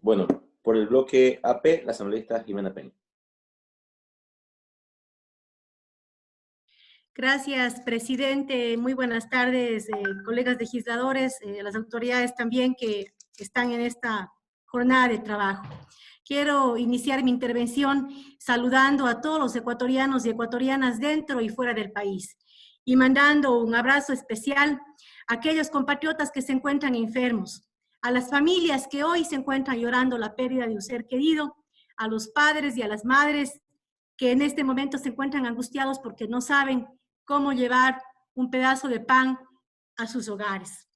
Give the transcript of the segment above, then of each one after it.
Bueno, por el bloque AP, la asambleísta Jimena Peña. Gracias, presidente. Muy buenas tardes, colegas legisladores, las autoridades también que están en esta jornada de trabajo. Quiero iniciar mi intervención saludando a todos los ecuatorianos y ecuatorianas dentro y fuera del país y mandando un abrazo especial a aquellos compatriotas que se encuentran enfermos, a las familias que hoy se encuentran llorando la pérdida de un ser querido, a los padres y a las madres que en este momento se encuentran angustiados porque no saben cómo llevar un pedazo de pan a sus hogares.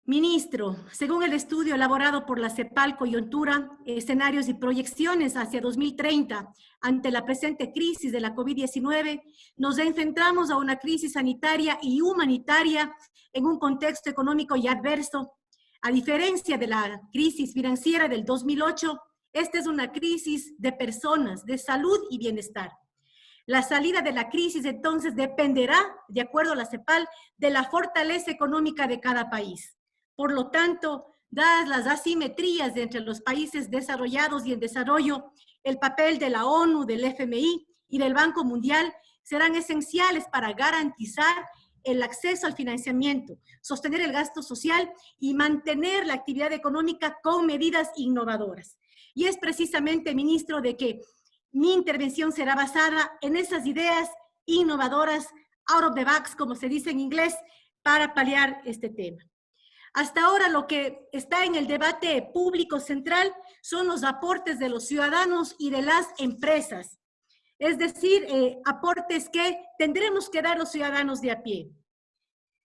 Ministro, según el estudio elaborado por la CEPAL Coyuntura, escenarios y proyecciones hacia 2030, ante la presente crisis de la COVID-19, nos enfrentamos a una crisis sanitaria y humanitaria en un contexto económico y adverso. A diferencia de la crisis financiera del 2008, esta es una crisis de personas, de salud y bienestar. La salida de la crisis entonces dependerá, de acuerdo a la CEPAL, de la fortaleza económica de cada país. Por lo tanto, dadas las asimetrías entre los países desarrollados y en desarrollo, el papel de la ONU, del FMI y del Banco Mundial serán esenciales para garantizar el acceso al financiamiento, sostener el gasto social y mantener la actividad económica con medidas innovadoras. Y es precisamente, ministro, de que mi intervención será basada en esas ideas innovadoras, out of the box, como se dice en inglés, para paliar este tema. Hasta ahora lo que está en el debate público central son los aportes de los ciudadanos y de las empresas. Es decir, aportes que tendremos que dar los ciudadanos de a pie.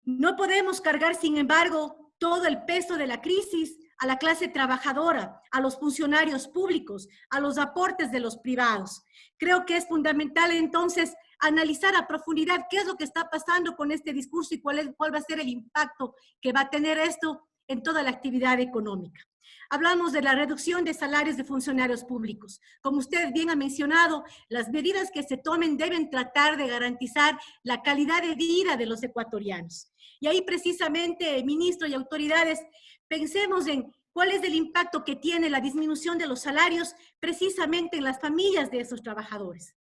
No podemos cargar, sin embargo, todo el peso de la crisis a la clase trabajadora, a los funcionarios públicos, a los aportes de los privados. Creo que es fundamental entonces analizar a profundidad qué es lo que está pasando con este discurso y cuál va a ser el impacto que va a tener esto en toda la actividad económica. Hablamos de la reducción de salarios de funcionarios públicos. Como usted bien ha mencionado, las medidas que se tomen deben tratar de garantizar la calidad de vida de los ecuatorianos. Y ahí precisamente, ministro y autoridades, pensemos en cuál es el impacto que tiene la disminución de los salarios precisamente en las familias de esos trabajadores.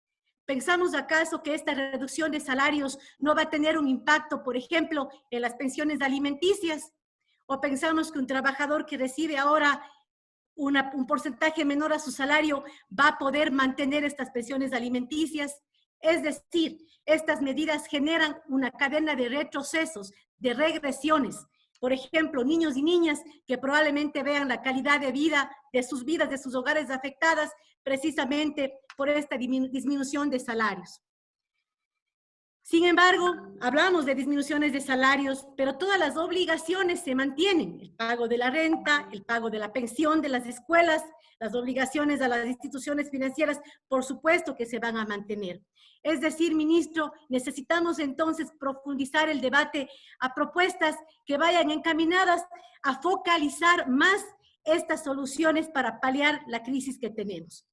¿Pensamos acaso que esta reducción de salarios no va a tener un impacto, por ejemplo, en las pensiones alimenticias? ¿O pensamos que un trabajador que recibe ahora un porcentaje menor a su salario va a poder mantener estas pensiones alimenticias? Es decir, estas medidas generan una cadena de retrocesos, de regresiones. Por ejemplo, niños y niñas que probablemente vean la calidad de vida, de sus hogares afectadas precisamente por esta disminución de salarios. Sin embargo, hablamos de disminuciones de salarios, pero todas las obligaciones se mantienen. El pago de la renta, el pago de la pensión de las escuelas, las obligaciones a las instituciones financieras, por supuesto que se van a mantener. Es decir, ministro, necesitamos entonces profundizar el debate a propuestas que vayan encaminadas a focalizar más estas soluciones para paliar la crisis que tenemos.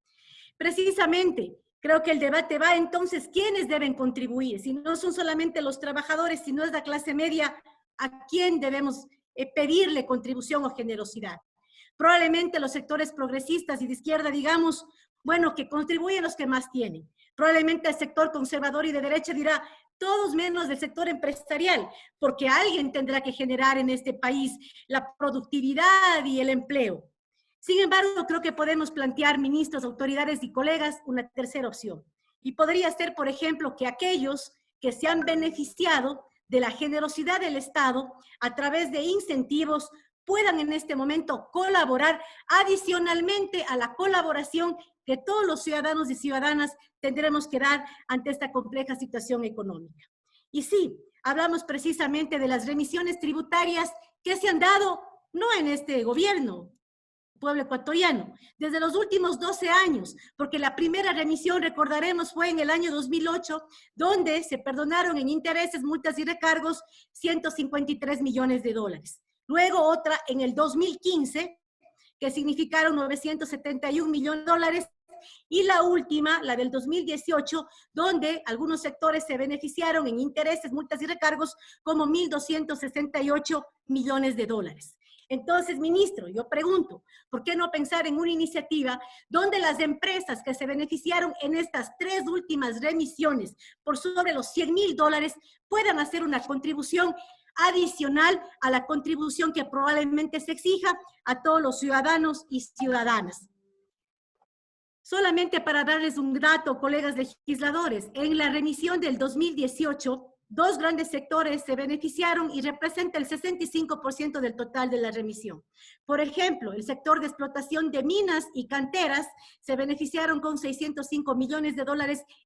Precisamente, creo que el debate va entonces, ¿quiénes deben contribuir? Si no son solamente los trabajadores, si no es la clase media, ¿a quién debemos pedirle contribución o generosidad? Probablemente los sectores progresistas y de izquierda, digamos, bueno, que contribuyen los que más tienen. Probablemente el sector conservador y de derecha dirá, todos menos del sector empresarial, porque alguien tendrá que generar en este país la productividad y el empleo. Sin embargo, creo que podemos plantear, ministros, autoridades y colegas, una tercera opción. Y podría ser, por ejemplo, que aquellos que se han beneficiado de la generosidad del Estado a través de incentivos puedan en este momento colaborar adicionalmente a la colaboración que todos los ciudadanos y ciudadanas tendremos que dar ante esta compleja situación económica. Y sí, hablamos precisamente de las remisiones tributarias que se han dado no en este gobierno, pueblo ecuatoriano, desde los últimos 12 años, porque la primera remisión, recordaremos, fue en el año 2008, donde se perdonaron en intereses, multas y recargos 153 millones de dólares. Luego otra en el 2015, que significaron 971 millones de dólares, y la última, la del 2018, donde algunos sectores se beneficiaron en intereses, multas y recargos como 1.268 millones de dólares. Entonces, ministro, yo pregunto, ¿por qué no pensar en una iniciativa donde las empresas que se beneficiaron en estas 3 últimas remisiones por sobre los $100,000 puedan hacer una contribución adicional a la contribución que probablemente se exija a todos los ciudadanos y ciudadanas? Solamente para darles un dato, colegas legisladores, en la remisión del 2018, 2 grandes sectores se beneficiaron y representa el 65% del total de la remisión. Por ejemplo, el sector de explotación de minas y canteras se beneficiaron con $605 millones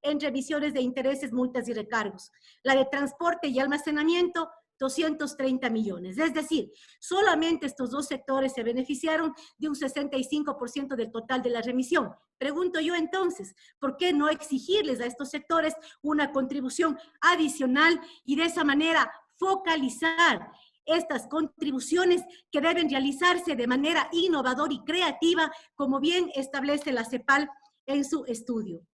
en remisiones de intereses, multas y recargos. La de transporte y almacenamiento, 230 millones. Es decir, solamente estos 2 sectores se beneficiaron de un 65% del total de la remisión. Pregunto yo entonces, ¿por qué no exigirles a estos sectores una contribución adicional y de esa manera focalizar estas contribuciones que deben realizarse de manera innovadora y creativa, como bien establece la CEPAL en su estudio?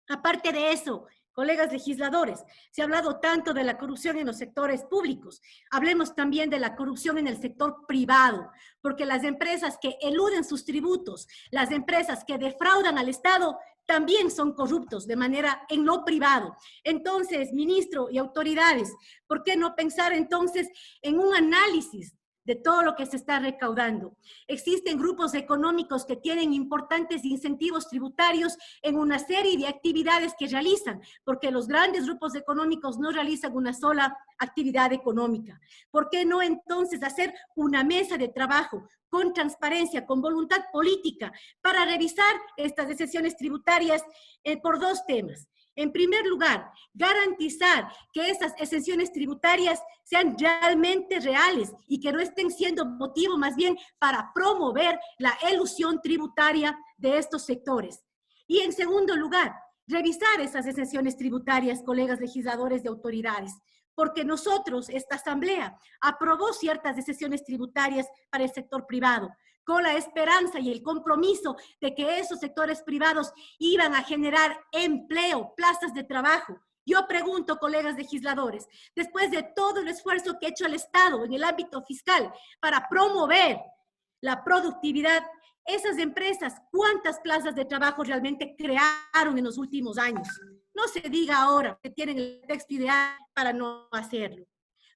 Aparte de eso, colegas legisladores, se ha hablado tanto de la corrupción en los sectores públicos. Hablemos también de la corrupción en el sector privado, porque las empresas que eluden sus tributos, las empresas que defraudan al Estado, también son corruptos de manera en lo privado. Entonces, ministro y autoridades, ¿por qué no pensar entonces en un análisis de todo lo que se está recaudando? Existen grupos económicos que tienen importantes incentivos tributarios en una serie de actividades que realizan, porque los grandes grupos económicos no realizan una sola actividad económica. ¿Por qué no entonces hacer una mesa de trabajo con transparencia, con voluntad política, para revisar estas exenciones tributarias por 2 temas? En primer lugar, garantizar que esas exenciones tributarias sean realmente reales y que no estén siendo motivo más bien para promover la elusión tributaria de estos sectores. Y en segundo lugar, revisar esas exenciones tributarias, colegas legisladores de autoridades, porque nosotros, esta asamblea, aprobó ciertas exenciones tributarias para el sector privado, con la esperanza y el compromiso de que esos sectores privados iban a generar empleo, plazas de trabajo. Yo pregunto, colegas legisladores, después de todo el esfuerzo que ha hecho el Estado en el ámbito fiscal para promover la productividad, esas empresas, ¿cuántas plazas de trabajo realmente crearon en los últimos años? No se diga ahora que tienen el texto ideal para no hacerlo.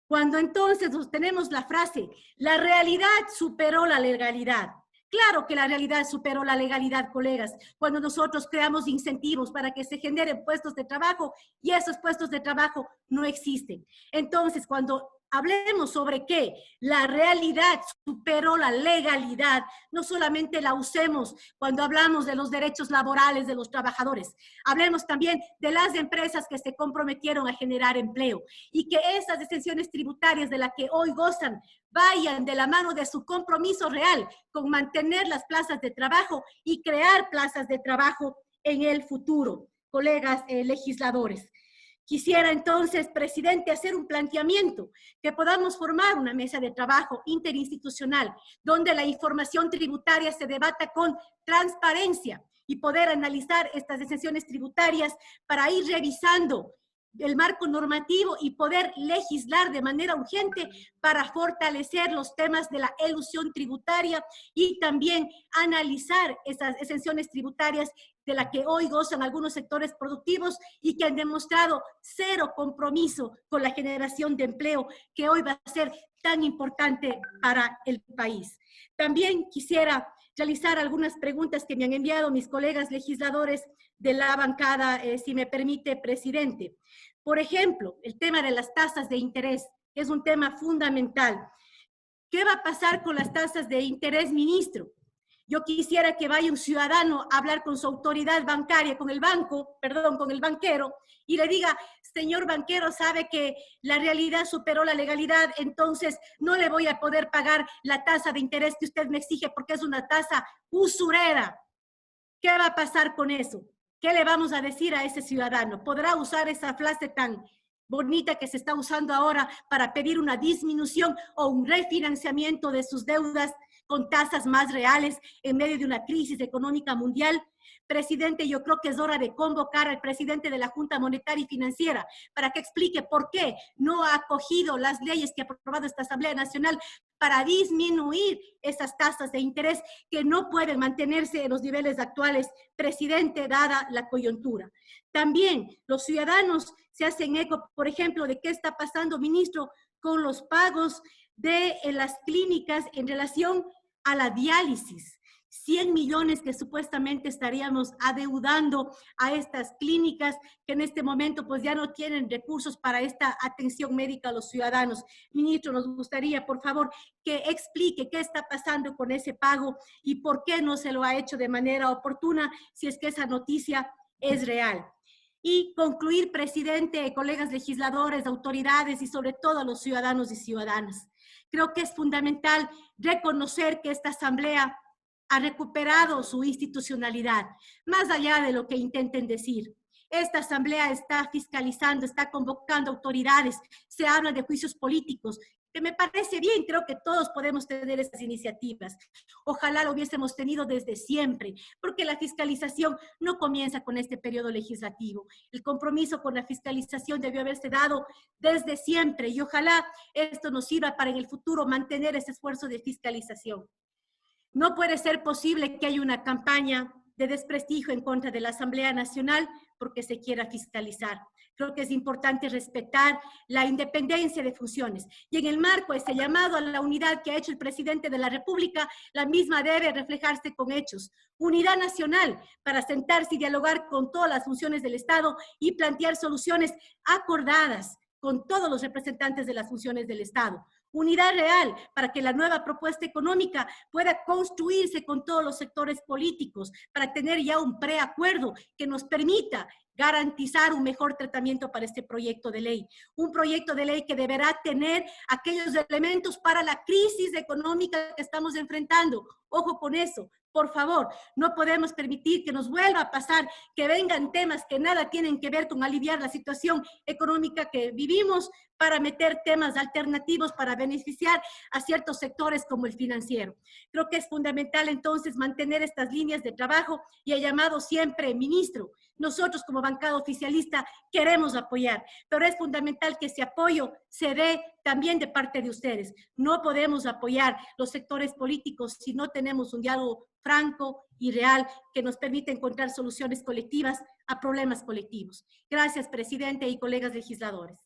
Cuando entonces tenemos la frase, la realidad superó la legalidad. Claro que la realidad superó la legalidad, colegas, cuando nosotros creamos incentivos para que se generen puestos de trabajo y esos puestos de trabajo no existen. Entonces, cuando hablemos sobre que la realidad superó la legalidad, no solamente la usemos cuando hablamos de los derechos laborales de los trabajadores, hablemos también de las empresas que se comprometieron a generar empleo y que esas exenciones tributarias de las que hoy gozan vayan de la mano de su compromiso real con mantener las plazas de trabajo y crear plazas de trabajo en el futuro, colegas legisladores. Quisiera entonces, presidente, hacer un planteamiento, que podamos formar una mesa de trabajo interinstitucional, donde la información tributaria se debata con transparencia y poder analizar estas exenciones tributarias para ir revisando el marco normativo y poder legislar de manera urgente para fortalecer los temas de la elusión tributaria y también analizar esas exenciones tributarias de la que hoy gozan algunos sectores productivos y que han demostrado cero compromiso con la generación de empleo que hoy va a ser tan importante para el país. También quisiera realizar algunas preguntas que me han enviado mis colegas legisladores de la bancada, si me permite, presidente. Por ejemplo, el tema de las tasas de interés es un tema fundamental. ¿Qué va a pasar con las tasas de interés, ministro? Yo quisiera que vaya un ciudadano a hablar con su autoridad bancaria, con el banquero, y le diga, señor banquero, sabe que la realidad superó la legalidad, entonces no le voy a poder pagar la tasa de interés que usted me exige porque es una tasa usurera. ¿Qué va a pasar con eso? ¿Qué le vamos a decir a ese ciudadano? ¿Podrá usar esa frase tan bonita que se está usando ahora para pedir una disminución o un refinanciamiento de sus deudas con tasas más reales en medio de una crisis económica mundial. Presidente, yo creo que es hora de convocar al presidente de la Junta Monetaria y Financiera para que explique por qué no ha acogido las leyes que ha aprobado esta Asamblea Nacional para disminuir esas tasas de interés que no pueden mantenerse en los niveles actuales, presidente, dada la coyuntura. También los ciudadanos se hacen eco, por ejemplo, de qué está pasando, ministro, con los pagos de las clínicas en relación a la diálisis. 100 millones que supuestamente estaríamos adeudando a estas clínicas que en este momento pues ya no tienen recursos para esta atención médica a los ciudadanos. Ministro, nos gustaría, por favor, que explique qué está pasando con ese pago y por qué no se lo ha hecho de manera oportuna, si es que esa noticia es real. Y concluir, presidente, colegas legisladores, autoridades y sobre todo a los ciudadanos y ciudadanas. Creo que es fundamental reconocer que esta asamblea ha recuperado su institucionalidad, más allá de lo que intenten decir. Esta asamblea está fiscalizando, está convocando autoridades, se habla de juicios políticos, que me parece bien, creo que todos podemos tener esas iniciativas. Ojalá lo hubiésemos tenido desde siempre, porque la fiscalización no comienza con este periodo legislativo. El compromiso con la fiscalización debió haberse dado desde siempre y ojalá esto nos sirva para en el futuro mantener ese esfuerzo de fiscalización. No puede ser posible que haya una campaña de desprestigio en contra de la Asamblea Nacional porque se quiera fiscalizar. Creo que es importante respetar la independencia de funciones. Y en el marco de ese llamado a la unidad que ha hecho el presidente de la República, la misma debe reflejarse con hechos. Unidad nacional para sentarse y dialogar con todas las funciones del Estado y plantear soluciones acordadas con todos los representantes de las funciones del Estado. Unidad real para que la nueva propuesta económica pueda construirse con todos los sectores políticos, para tener ya un preacuerdo que nos permita garantizar un mejor tratamiento para este proyecto de ley. Un proyecto de ley que deberá tener aquellos elementos para la crisis económica que estamos enfrentando. Ojo con eso. Por favor, no podemos permitir que nos vuelva a pasar que vengan temas que nada tienen que ver con aliviar la situación económica que vivimos para meter temas alternativos para beneficiar a ciertos sectores como el financiero. Creo que es fundamental entonces mantener estas líneas de trabajo y he llamado siempre, ministro, nosotros como bancada oficialista queremos apoyar, pero es fundamental que ese apoyo se dé también de parte de ustedes. No podemos apoyar los sectores políticos si no tenemos un diálogo franco y real que nos permita encontrar soluciones colectivas a problemas colectivos. Gracias, presidente y colegas legisladores.